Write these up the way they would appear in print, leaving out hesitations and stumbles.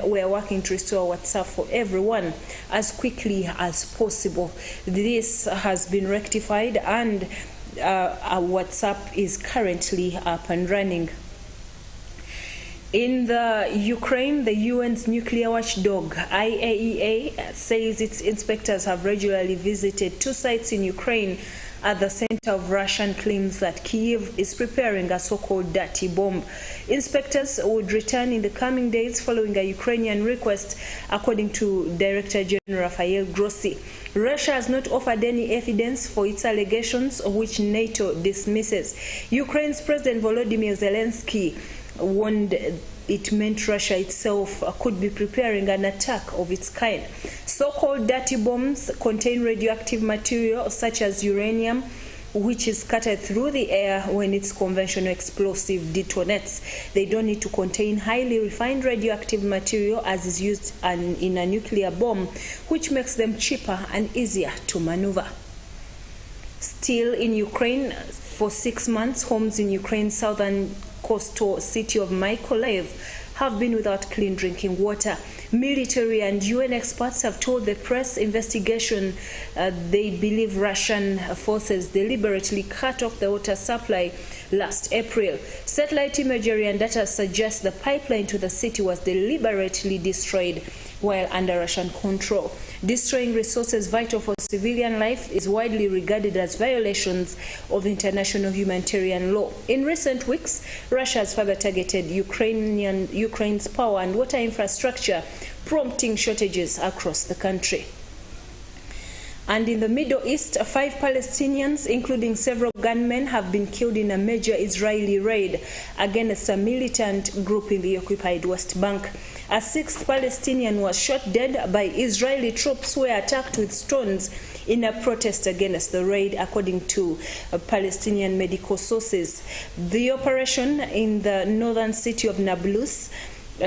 we are working to restore WhatsApp for everyone as quickly as possible. This has been rectified and our WhatsApp is currently up and running. In the Ukraine, the UN's nuclear watchdog IAEA says its inspectors have regularly visited 2 sites in Ukraine at the center of Russian claims that Kyiv is preparing a so-called dirty bomb. Inspectors would return in the coming days following a Ukrainian request, according to Director General Rafael Grossi. Russia has not offered any evidence for its allegations, which NATO dismisses. Ukraine's President Volodymyr Zelensky warned it meant Russia itself could be preparing an attack of its kind. So-called dirty bombs contain radioactive material such as uranium, which is scattered through the air when its conventional explosive detonates. They don't need to contain highly refined radioactive material as is used in a nuclear bomb, which makes them cheaper and easier to maneuver. Still in Ukraine, for 6 months, homes in Ukraine's southern coastal city of Mykolaiv have been without clean drinking water. Military and UN experts have told the press investigation they believe Russian forces deliberately cut off the water supply last April. Satellite imagery and data suggest the pipeline to the city was deliberately destroyed while under Russian control. Destroying resources vital for civilian life is widely regarded as violations of international humanitarian law. In recent weeks, Russia has further targeted Ukraine's power and water infrastructure, prompting shortages across the country. And in the Middle East, 5 Palestinians, including several gunmen, have been killed in a major Israeli raid against a militant group in the occupied West Bank. A 6th Palestinian was shot dead by Israeli troops who were attacked with stones in a protest against the raid, according to Palestinian medical sources. The operation in the northern city of Nablus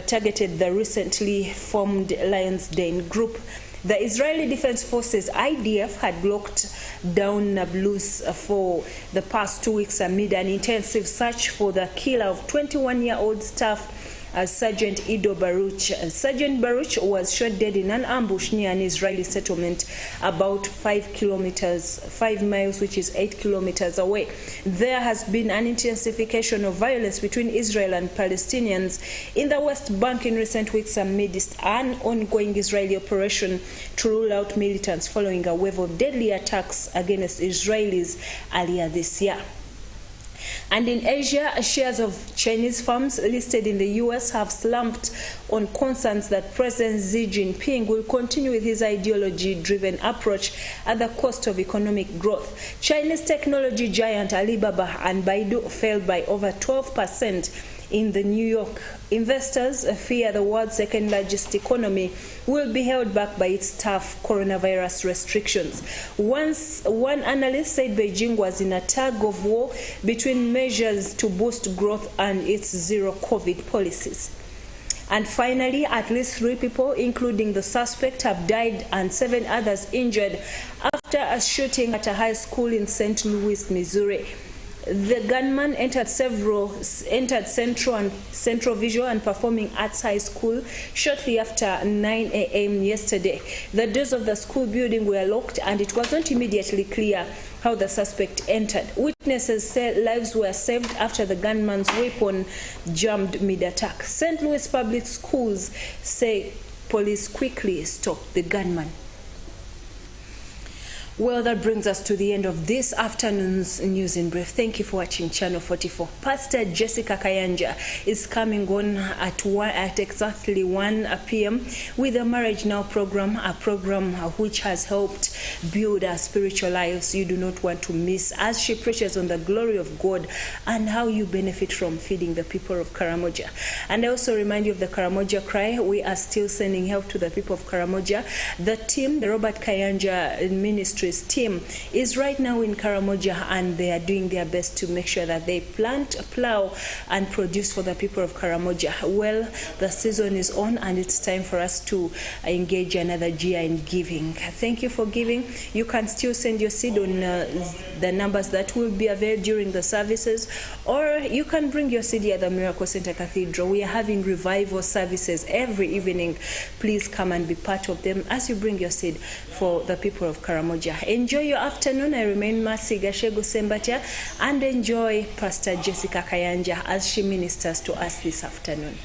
targeted the recently formed Lions Den group. The Israeli Defense Forces, IDF, had locked down Nablus for the past 2 weeks amid an intensive search for the killer of 21-year-old staff Sergeant Ido Baruch. Sergeant Baruch was shot dead in an ambush near an Israeli settlement about 5 miles, which is 8 kilometers away. There has been an intensification of violence between Israel and Palestinians in the West Bank in recent weeks amidst an ongoing Israeli operation to rule out militants following a wave of deadly attacks against Israelis earlier this year. And in Asia, shares of Chinese firms listed in the US have slumped on concerns that President Xi Jinping will continue with his ideology-driven approach at the cost of economic growth. Chinese technology giant Alibaba and Baidu fell by over 12% in the New York. Investors fear the world's second largest economy will be held back by its tough coronavirus restrictions. One analyst said Beijing was in a tug of war between measures to boost growth and its zero-COVID policies. And finally, at least 3 people, including the suspect, have died and 7 others injured after a shooting at a high school in St. Louis, Missouri. The gunman entered Central Visual and Performing Arts High School shortly after 9 a.m. yesterday. The doors of the school building were locked and it wasn't immediately clear how the suspect entered. Witnesses say lives were saved after the gunman's weapon jammed mid-attack. St. Louis Public Schools say police quickly stopped the gunman. Well, that brings us to the end of this afternoon's News in Brief. Thank you for watching Channel 44. Pastor Jessica Kayanja is coming on at exactly 1 p.m. with the Marriage Now program, a program which has helped build our spiritual lives. You do not want to miss as she preaches on the glory of God and how you benefit from feeding the people of Karamoja. And I also remind you of the Karamoja Cry. We are still sending help to the people of Karamoja. The team, the Robert Kayanja Ministry, Ministries team is right now in Karamoja, and they are doing their best to make sure that they plant, plow, and produce for the people of Karamoja. Well, the season is on, and it's time for us to engage another year in giving. Thank you for giving. You can still send your seed on the numbers that will be available during the services, or you can bring your seed here at the Miracle Center Cathedral. We are having revival services every evening. Please come and be part of them as you bring your seed for the people of Karamoja. Enjoy your afternoon. I remain Mercy Gashego Sembatia, and enjoy Pastor Jessica Kayanja as she ministers to us this afternoon.